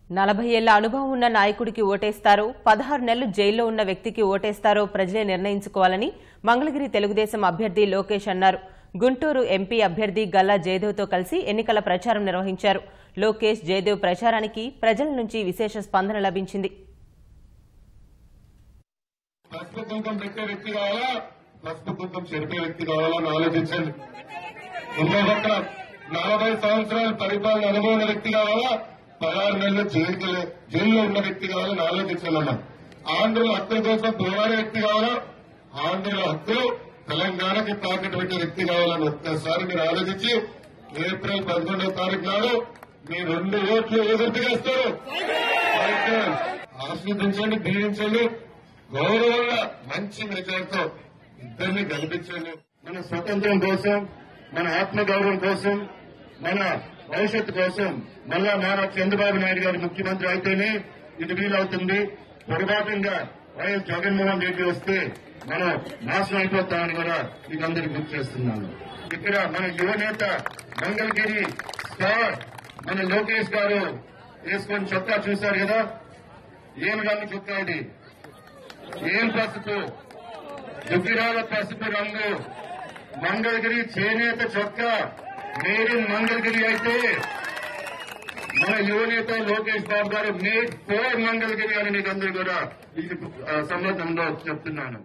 40 ఏళ్ల అనుభవం ఉన్న నాయకుడికి ఓటేస్తారో 16 నెలలు జైల్లో ఉన్న వ్యక్తికి ఓటేస్తారో ప్రజలే నిర్ణయించుకోవాలని మంగళగిరి తెలుగుదేశం అభ్యర్థి లోకేష్ అన్నారు. గుంటూరు ఎంపీ అభ్యర్థి గల్లా జయదేవ్తో కలిసి ఎన్నికల ప్రచారం నిర్వహించారు. లోకేష్ జయదేవ్ ప్రచారానికి ప్రజల నుంచి విశేష స్పందన లభించింది. పరిపాలన అనుభవం వ్యక్తి కావాలా, 16 నెలలు జైల్లో ఉన్న వ్యక్తి కావాలని ఆలోచించాలన్నా. ఆంధ్రుల హక్కుల కోసం పోరాడే వ్యక్తి కావాలా, ఆంధ్రుల హక్కులు తెలంగాణకి తాకట్టు పెట్టే వ్యక్తి కావాలని ఒక్కసారి మీరు ఆలోచించి ఏప్రిల్ 11వ తారీఖు నాడు మీ 2 ఓట్లు ఎదుర్కొస్తారు. ఆస్వాదించండి, దీవించండి, గౌరవంగా మంచి మెజార్టీతో ఇద్దరిని గెలిపించండి. మన స్వతంత్రం కోసం, మన ఆత్మగౌరవం కోసం, మన భవిష్యత్తు కోసం మళ్ళా నారా చంద్రబాబు నాయుడు గారు ముఖ్యమంత్రి అయితేనే ఇది వీలవుతుంది. పొరపాటుగా వైఎస్ జగన్మోహన్ రెడ్డి వస్తే మనం నాశనం అయిపోతామని కూడా మీకు అందరికీ గుర్తు చేస్తున్నాను. ఇక్కడ మన యువనేత మంగళగిరి స్టార్ మన లోకేష్ గారు వేసుకొని చొక్కా చూశారు కదా, ఏం రంగు చొక్కా ఇది, ఏం పసుపు, దుగ్గిరాల పసుపు రంగు మంగళగిరి చేనేత చొక్కా మేడ్ ఇన్ మంగళగిరి అయితే మన యువనేత లోకేష్ బాబు గారు మేడ్ ఫర్ మంగళగిరి అని మీకు అందరూ కూడా ఈ సందర్భంలో చెప్తున్నాను.